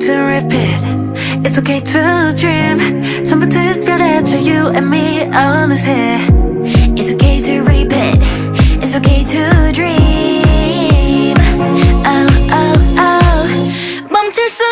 to repeat. It's okay to dream. 전부 특별해져 you and me 어느새. It's okay to repeat. It's okay to dream. Oh oh oh 멈출 수